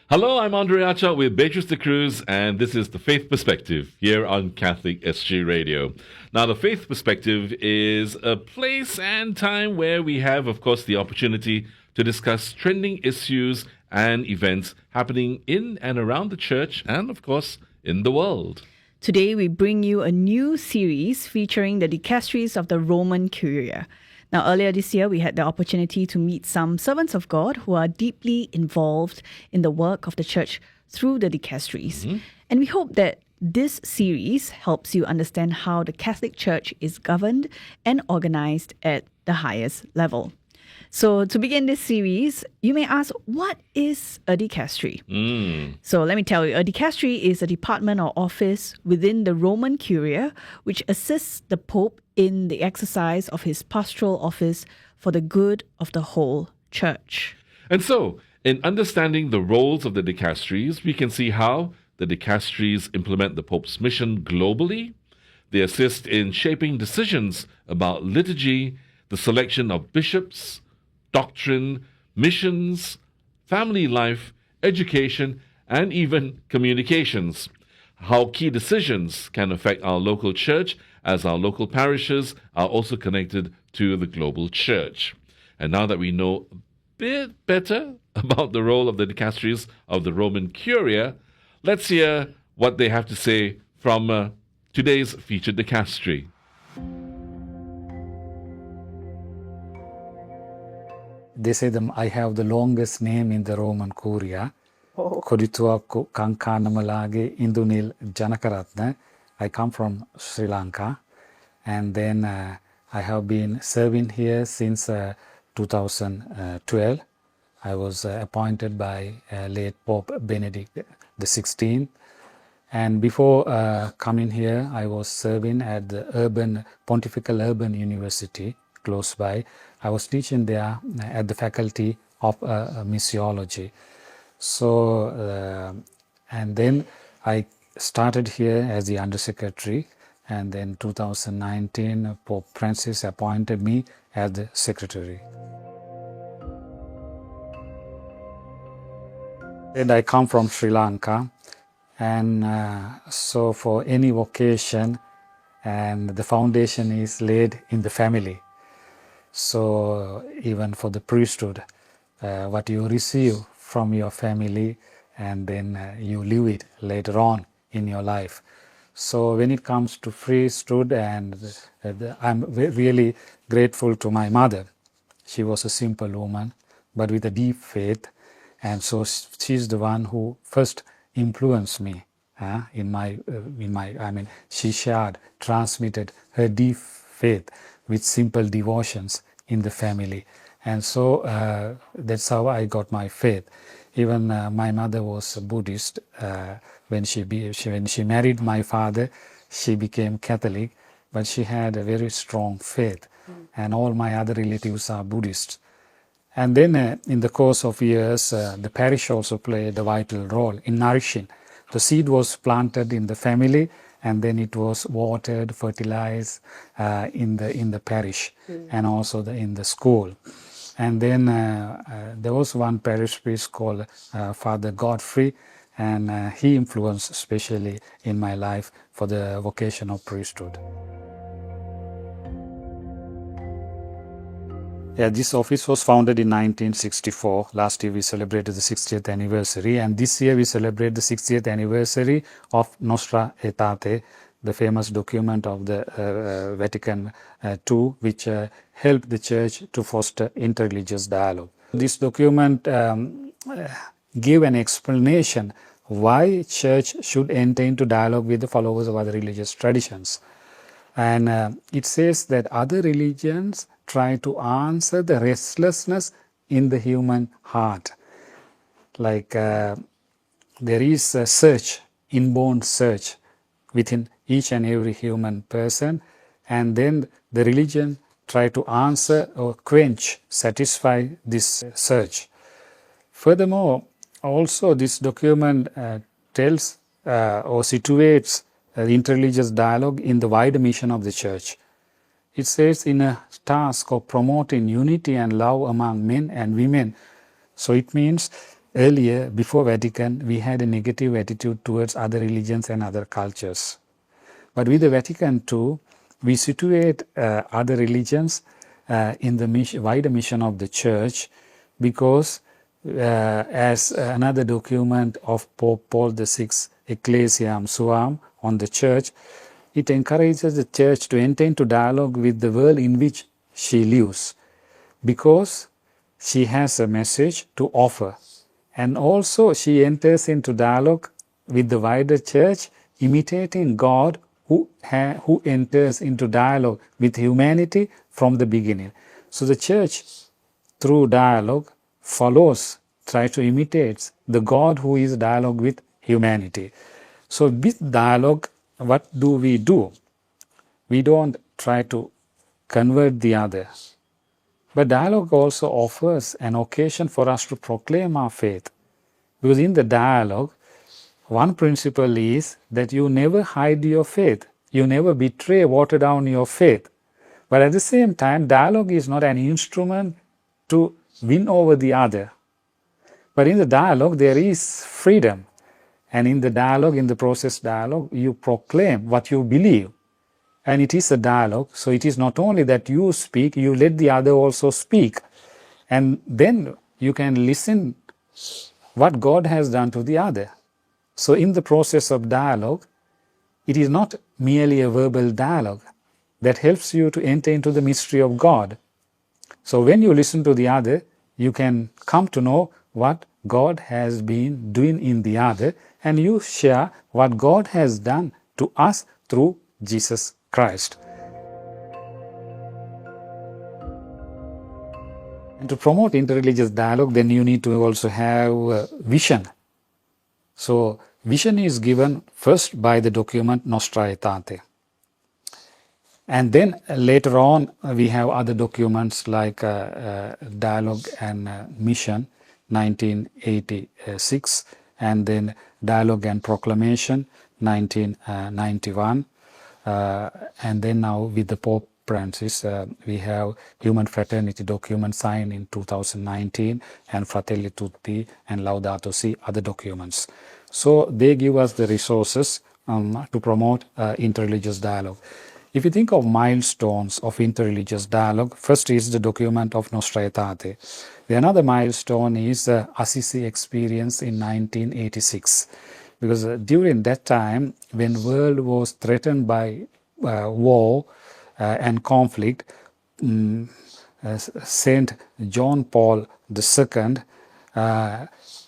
Hello, I'm Andre Acha with Beatrice de Cruz, and this is The Faith Perspective here on Catholic SG Radio. Now, The Faith Perspective is a place and time where we have, of course, the opportunity to discuss trending issues and events happening in and around the church and, of course, in the world. Today, we bring you a new series featuring the Dicasteries of the Roman Curia. Now, earlier this year, we had the opportunity to meet some servants of God who are deeply involved in the work of the church through the Dicasteries. And we hope that this series helps you understand how the Catholic Church is governed and organized at the highest level. So to begin this series, you may ask, what is a dicastery? So let me tell you, a dicastery is a department or office within the Roman Curia, which assists the Pope in the exercise of his pastoral office for the good of the whole church. And so, in understanding the roles of the dicasteries, we can see how the dicasteries implement the Pope's mission globally. They assist in shaping decisions about liturgy, the selection of bishops, doctrine, missions, family life, education, and even communications. How key decisions can affect our local church, as our local parishes are also connected to the global church. And now that we know a bit better about the role of the dicasteries of the Roman Curia, let's hear what they have to say from today's featured dicastery. They say I have the longest name in the Roman Curia. Kodithuwakku, Kankanamalage, Indunil, Janakaratne. I come from Sri Lanka, and then I have been serving here since 2012. I was appointed by late Pope Benedict XVI. And before coming here, I was serving at the Pontifical Urban University close by. I was teaching there at the faculty of missiology. So, and then I started here as the undersecretary, and then 2019 Pope Francis appointed me as the secretary. And I come from Sri Lanka, and so for any vocation, and the foundation is laid in the family. So even for the priesthood, what you receive from your family, and then you live it later on in your life. So when it comes to priesthood, and I'm really grateful to my mother. She was a simple woman, but with a deep faith, and so she's the one who first influenced me she transmitted her deep faith with simple devotions in the family. And so that's how I got my faith. Even my mother was a Buddhist. When she married my father, she became Catholic, but she had a very strong faith. And all my other relatives are Buddhists. And then in the course of years, the parish also played a vital role in nourishing. The seed was planted in the family, and then it was watered, fertilized in the parish, and also in the school. And then there was one parish priest called Father Godfrey, and he influenced especially in my life for the vocation of priesthood. Yeah, this office was founded in 1964. Last year we celebrated the 60th anniversary, and this year we celebrate the 60th anniversary of Nostra Aetate, the famous document of the Vatican II, which helped the Church to foster interreligious dialogue. This document gave an explanation why Church should enter into dialogue with the followers of other religious traditions. And it says that other religions try to answer the restlessness in the human heart. Like there is a search, inborn search within each and every human person, and then the religion try to answer or quench, satisfy this search. Furthermore, also this document tells or situates the interreligious dialogue in the wider mission of the Church. It says in a task of promoting unity and love among men and women. So it means earlier, before Vatican, we had a negative attitude towards other religions and other cultures. But with the Vatican II, we situate other religions in the wider mission of the Church, because as another document of Pope Paul VI, Ecclesiam Suam, on the Church, it encourages the Church to enter into dialogue with the world in which she lives, because she has a message to offer. And also she enters into dialogue with the wider Church, imitating God who enters into dialogue with humanity from the beginning. So the Church, through dialogue, tries to imitate the God who is dialogue with humanity. So with dialogue, what do? We don't try to convert the other. But dialogue also offers an occasion for us to proclaim our faith. Because in the dialogue, one principle is that you never hide your faith. You never betray, water down your faith. But at the same time, dialogue is not an instrument to win over the other. But in the dialogue, there is freedom. And in the dialogue, in the process dialogue, you proclaim what you believe. And it is a dialogue, so it is not only that you speak, you let the other also speak. And then you can listen what God has done to the other. So in the process of dialogue, it is not merely a verbal dialogue that helps you to enter into the mystery of God. So when you listen to the other, you can come to know what God has been doing in the other, and you share what God has done to us through Jesus Christ. And to promote interreligious dialogue, then you need to also have vision. So vision is given first by the document Nostra Aetate. And then later on, we have other documents like Dialogue and Mission, 1986, and then Dialogue and Proclamation, 1991. And then now with the Pope Francis, we have Human Fraternity document signed in 2019, and Fratelli Tutti and Laudato Si, other documents. So they give us the resources to promote interreligious dialogue. If you think of milestones of interreligious dialogue, first is the document of Nostra Aetate. The another milestone is Assisi experience in 1986. Because during that time, when the world was threatened by war and conflict, Saint John Paul II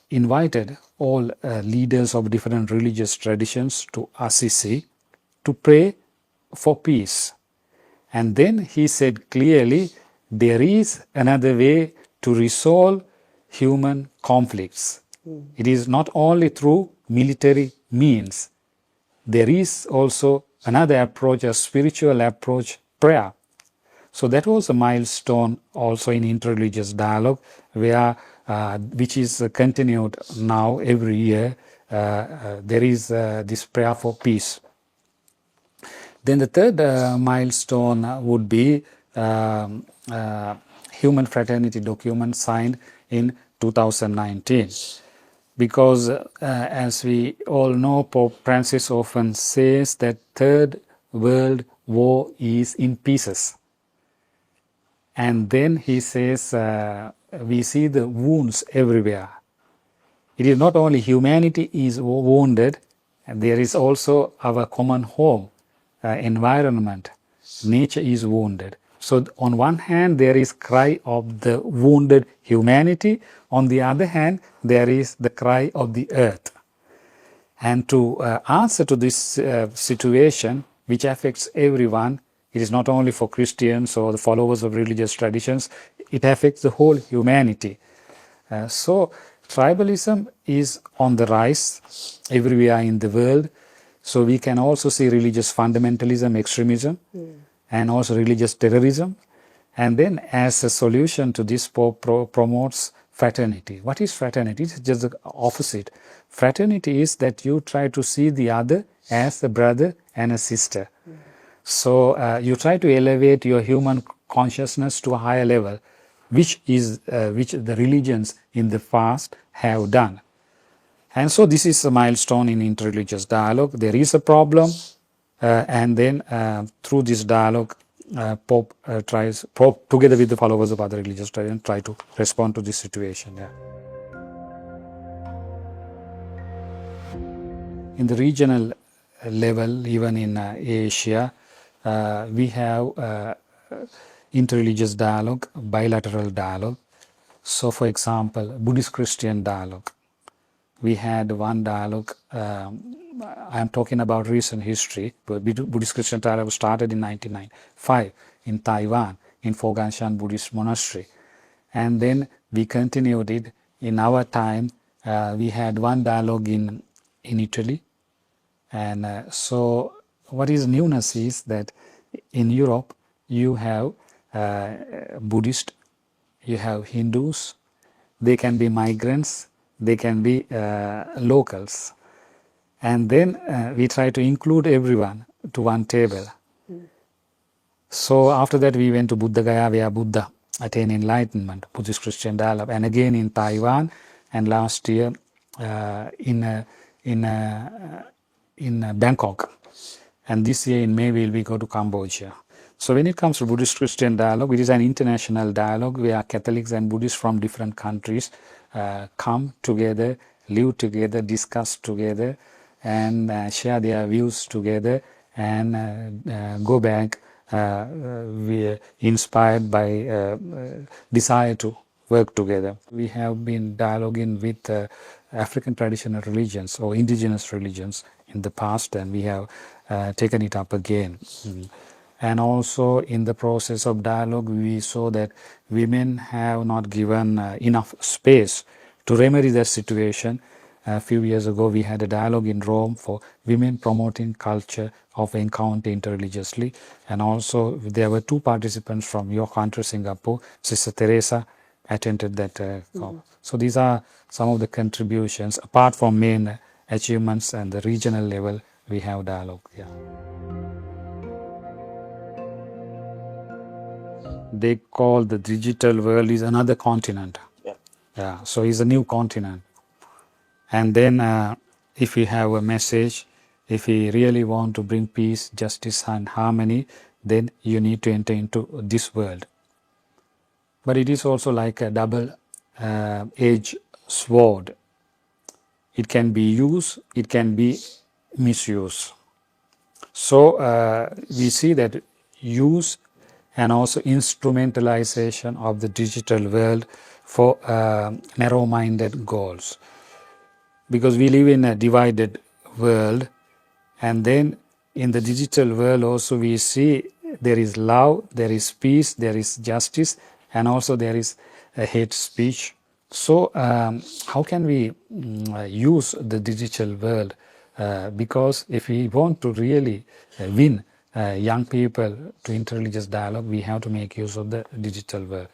invited all leaders of different religious traditions to Assisi to pray for peace. And then he said clearly, there is another way to resolve human conflicts. It is not only through military means. There is also another approach, a spiritual approach, prayer. So that was a milestone also in interreligious dialogue, where which is continued now every year. There is this prayer for peace. Then the third milestone would be Human Fraternity document signed in 2019. Because as we all know, Pope Francis often says that Third World War is in pieces. And then he says we see the wounds everywhere. It is not only humanity is wounded, and there is also our common home, environment, nature is wounded. So on one hand, there is cry of the wounded humanity. On the other hand, there is the cry of the earth. And to answer to this situation, which affects everyone, it is not only for Christians or the followers of religious traditions, it affects the whole humanity. So tribalism is on the rise everywhere in the world. So we can also see religious fundamentalism, extremism, and also religious terrorism. And then as a solution to this, Pope promotes fraternity. What is fraternity? It's just the opposite. Fraternity is that you try to see the other as a brother and a sister. So you try to elevate your human consciousness to a higher level, which the religions in the past have done. And so this is a milestone in interreligious dialogue. There is a problem, and then through this dialogue, Pope together with the followers of other religious traditions, try to respond to this situation. Yeah. In the regional level, even in Asia, we have interreligious dialogue, bilateral dialogue. So, for example, Buddhist-Christian dialogue. We had one dialogue, I am talking about recent history, but Buddhist-Christian dialogue started in 1995 in Taiwan, in Foganshan Buddhist Monastery. And then we continued it in our time. We had one dialogue in Italy. And so what is newness is that in Europe, you have Buddhist, you have Hindus, they can be migrants, they can be locals. And then we try to include everyone to one table. So after that, we went to Buddha Gaya, where Buddha attained enlightenment, Buddhist Christian dialogue, and again in Taiwan, and last year in Bangkok. And this year in May, we go to Cambodia. So when it comes to Buddhist Christian dialogue, it is an international dialogue where Catholics and Buddhists from different countries come together, live together, discuss together, and share their views together, and go back inspired by desire to work together. We have been dialoguing with African traditional religions or indigenous religions in the past, and we have taken it up again. And also in the process of dialogue, we saw that women have not given enough space to remedy that situation. A few years ago, we had a dialogue in Rome for women promoting culture of encounter interreligiously. And also there were two participants from your country, Singapore. Sister Teresa attended that call. So these are some of the contributions. Apart from main achievements and the regional level, we have dialogue. Yeah. They call the digital world is another continent. Yeah. So it's a new continent. And then if we have a message, if we really want to bring peace, justice and harmony, then you need to enter into this world. But it is also like a double-edged sword. It can be used, it can be misused. So we see that use and also instrumentalization of the digital world for narrow-minded goals. Because we live in a divided world, and then in the digital world also we see there is love, there is peace, there is justice, and also there is a hate speech. So how can we use the digital world? Because if we want to really win young people to interreligious dialogue, we have to make use of the digital world.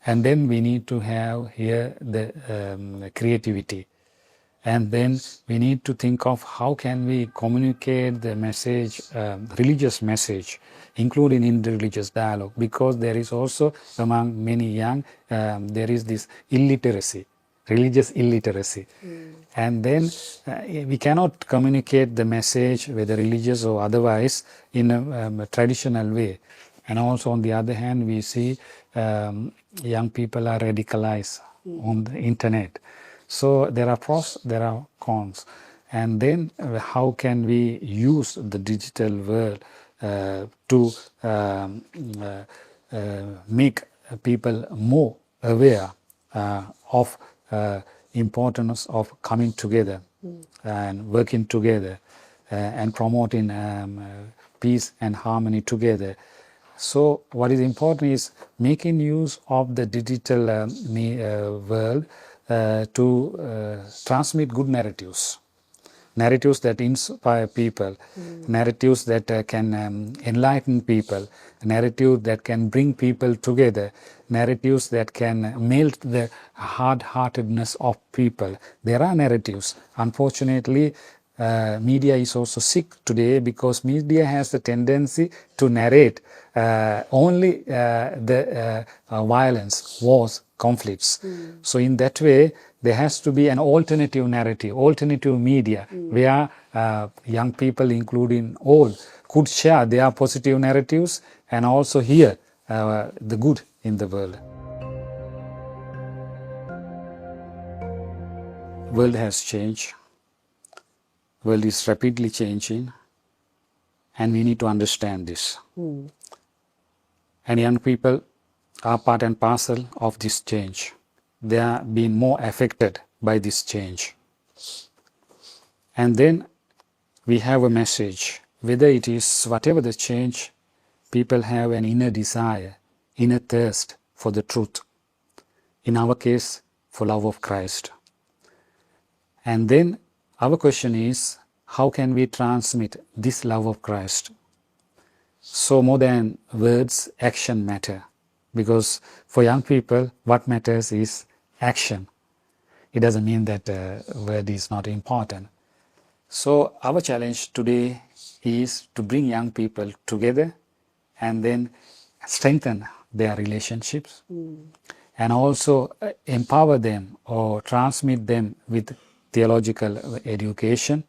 And then we need to have here the creativity. And then we need to think of how can we communicate the message, religious message, including in the religious dialogue, because there is also among many young, there is this illiteracy, religious illiteracy. And then we cannot communicate the message, whether religious or otherwise, in a traditional way. And also on the other hand, we see young people are radicalized on the internet. So there are pros, there are cons. And then how can we use the digital world to make people more aware of importance of coming together and working together and promoting peace and harmony together. So what is important is making use of the digital world to transmit good narratives. Narratives that inspire people, narratives that can enlighten people, narratives that can bring people together, narratives that can melt the hard-heartedness of people. There are narratives. Unfortunately, media is also sick today because media has the tendency to narrate only the violence, wars, conflicts. So in that way, There has to be an alternative narrative, alternative media, where young people, including all, could share their positive narratives and also hear the good in the world. World has changed. World is rapidly changing, and we need to understand this. And young people are part and parcel of this change. They are being more affected by this change. And then we have a message. Whether it is whatever the change, people have an inner desire, inner thirst for the truth. In our case, for love of Christ. And then our question is, how can we transmit this love of Christ? So more than words, action matter. Because for young people, what matters is action. It doesn't mean that word is not important. So our challenge today is to bring young people together and then strengthen their relationships and also empower them or transmit them with theological education.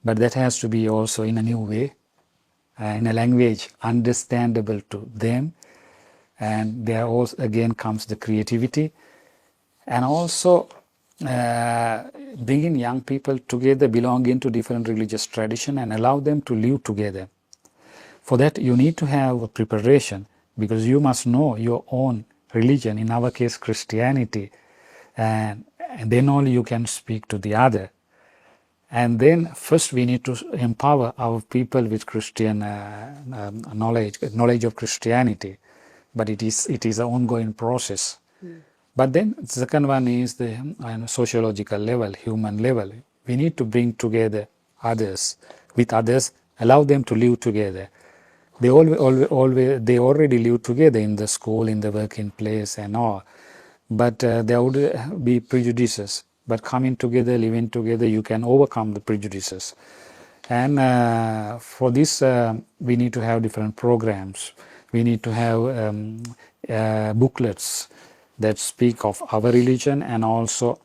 But that has to be also in a new way, in a language understandable to them. And there also again comes the creativity and also bringing young people together belonging to different religious tradition and allow them to live together. For that you need to have a preparation because you must know your own religion, in our case Christianity, and then only you can speak to the other. And then first we need to empower our people with Christian knowledge of Christianity. But it is an ongoing process. But then the second one is the sociological level, human level. We need to bring together others, with others, allow them to live together. They already live together in the school, in the working place and all. But there would be prejudices. But coming together, living together, you can overcome the prejudices. And for this, we need to have different programs. We need to have booklets that speak of our religion and also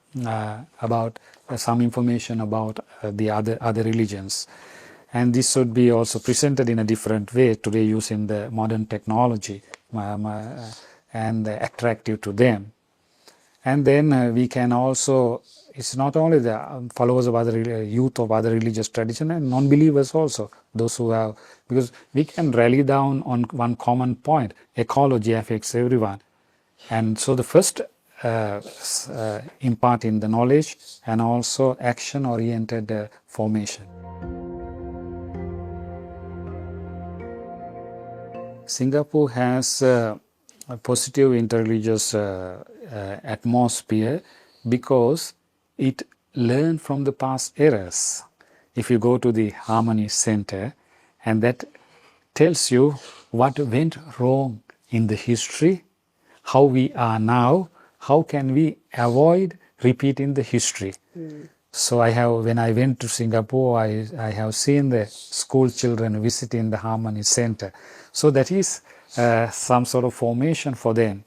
about some information about the other religions. And this should be also presented in a different way today using the modern technology and attractive to them. And then we can also, it's not only the followers of other youth of other religious tradition and non-believers also, those who have, because we can rally down on one common point, ecology affects everyone. And so the first impart in the knowledge and also action-oriented formation. Singapore has a positive interreligious atmosphere because it learned from the past errors. If you go to the Harmony Center, and that tells you what went wrong in the history, how we are now, how can we avoid repeating the history. So when I went to Singapore, I have seen the school children visiting the Harmony Center. So that is some sort of formation for them.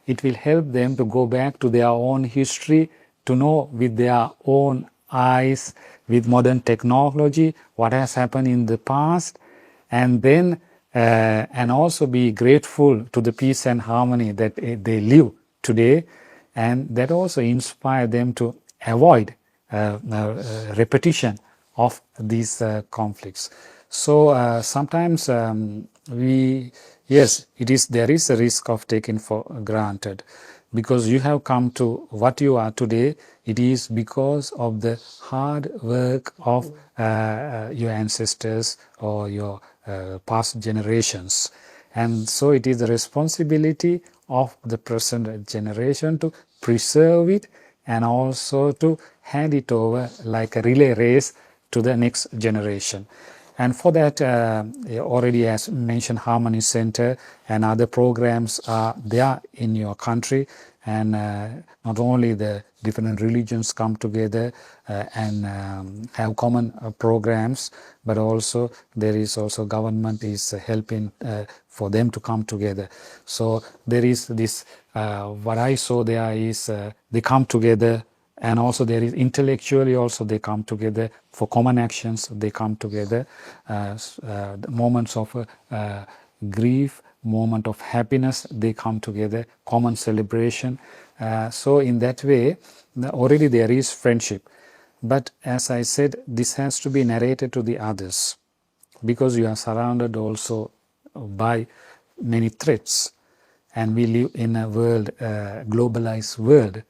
It will help them to go back to their own history, to know with their own eyes, with modern technology, what has happened in the past, and then and also be grateful to the peace and harmony that they live today, and that also inspire them to avoid repetition of these conflicts. So sometimes there is a risk of taking for granted, because you have come to what you are today. It is because of the hard work of your ancestors or your past generations. And so it is the responsibility of the present generation to preserve it and also to hand it over like a relay race to the next generation. And for that, already as mentioned, Harmony Center and other programs are there in your country. And not only the different religions come together and have common programs, but also there is also government is helping for them to come together. So there is this, what I saw there is they come together And also there is intellectually also they come together for common actions. They come together, moments of grief, moment of happiness. They come together, common celebration. So in that way, already there is friendship. But as I said, this has to be narrated to the others, because you are surrounded also by many threats, and we live in a world, globalized world.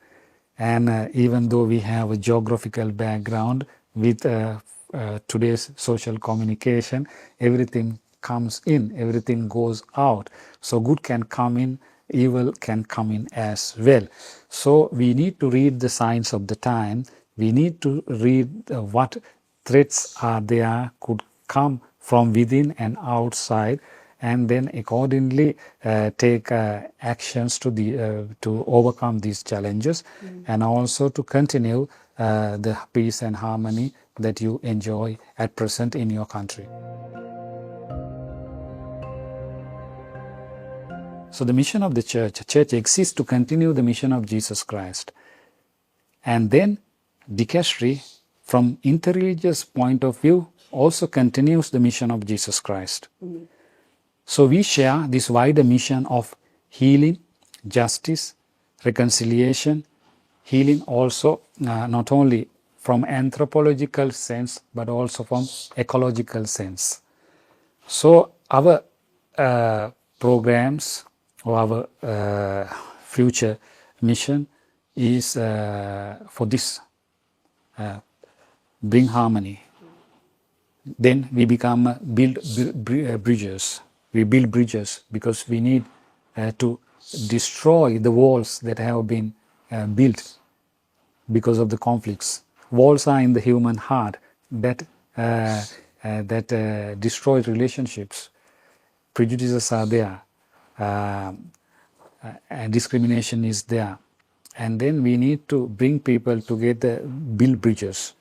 And even though we have a geographical background with today's social communication, everything comes in, everything goes out. So good can come in, evil can come in as well. So we need to read the signs of the time. We need to read what threats are there, could come from within and outside, and then accordingly take actions to overcome these challenges, and also to continue the peace and harmony that you enjoy at present in your country. So the mission of the church exists to continue the mission of Jesus Christ. And then Dicastery, from interreligious point of view, also continues the mission of Jesus Christ. So we share this wider mission of healing, justice, reconciliation, healing also not only from anthropological sense, but also from ecological sense. So our programs or our future mission is for this, bring harmony. Then we become bridges. We build bridges because we need to destroy the walls that have been built because of the conflicts. Walls are in the human heart that destroy relationships. Prejudices are there. And discrimination is there. And then we need to bring people together, build bridges.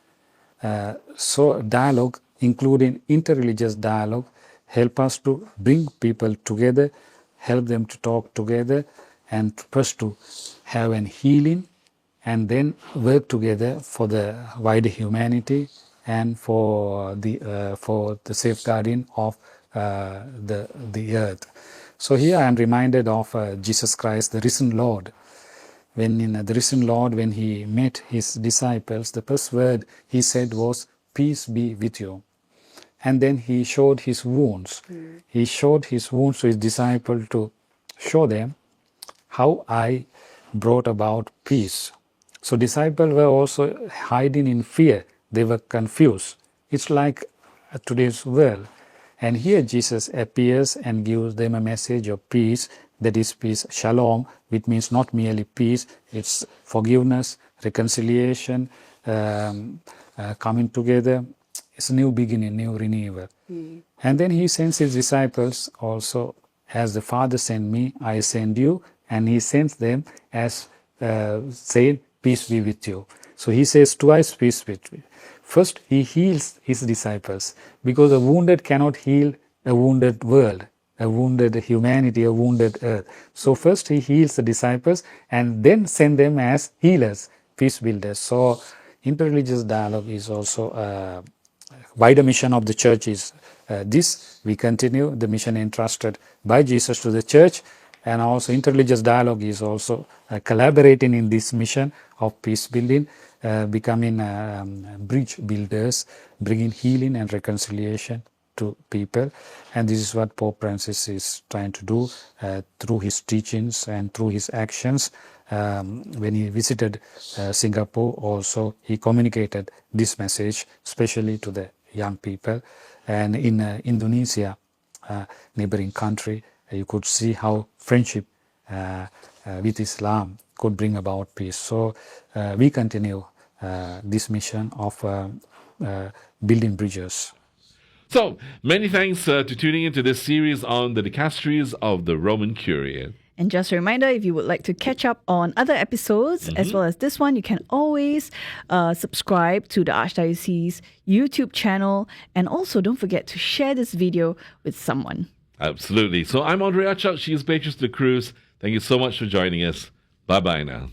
So dialogue, including interreligious dialogue, help us to bring people together, help them to talk together, and first to have an healing, and then work together for the wider humanity and for the safeguarding of the earth. So here I am reminded of Jesus Christ, the risen Lord. When the risen Lord, when he met his disciples, the first word he said was, "Peace be with you." And then he showed his wounds. He showed his wounds to his disciples to show them how I brought about peace. So disciples were also hiding in fear. They were confused. It's like today's world. And here Jesus appears and gives them a message of peace, that is peace, shalom, which means not merely peace, it's forgiveness, reconciliation, coming together. It's a new beginning, new renewal. And then he sends his disciples also, as the Father sent me, I send you. And he sends them as saying, peace be with you. So he says twice, peace be with you. First, he heals his disciples, because a wounded cannot heal a wounded world, a wounded humanity, a wounded earth. So first he heals the disciples and then send them as healers, peace builders. So interreligious dialogue is also wider mission of the church is this. We continue the mission entrusted by Jesus to the church, and also interreligious dialogue is also collaborating in this mission of peace building, becoming bridge builders, bringing healing and reconciliation to people. And this is what Pope Francis is trying to do through his teachings and through his actions. When he visited Singapore also, he communicated this message, especially to the young people. And in Indonesia, neighboring country, you could see how friendship with Islam could bring about peace. So we continue this mission of building bridges. So, many thanks to tuning into this series on the dicasteries of the Roman Curia. And just a reminder, if you would like to catch up on other episodes as well as this one, you can always subscribe to the Archdiocese YouTube channel. And also don't forget to share this video with someone. Absolutely. So I'm Andre Achak. She is Beatrice de Cruz. Thank you so much for joining us. Bye-bye now.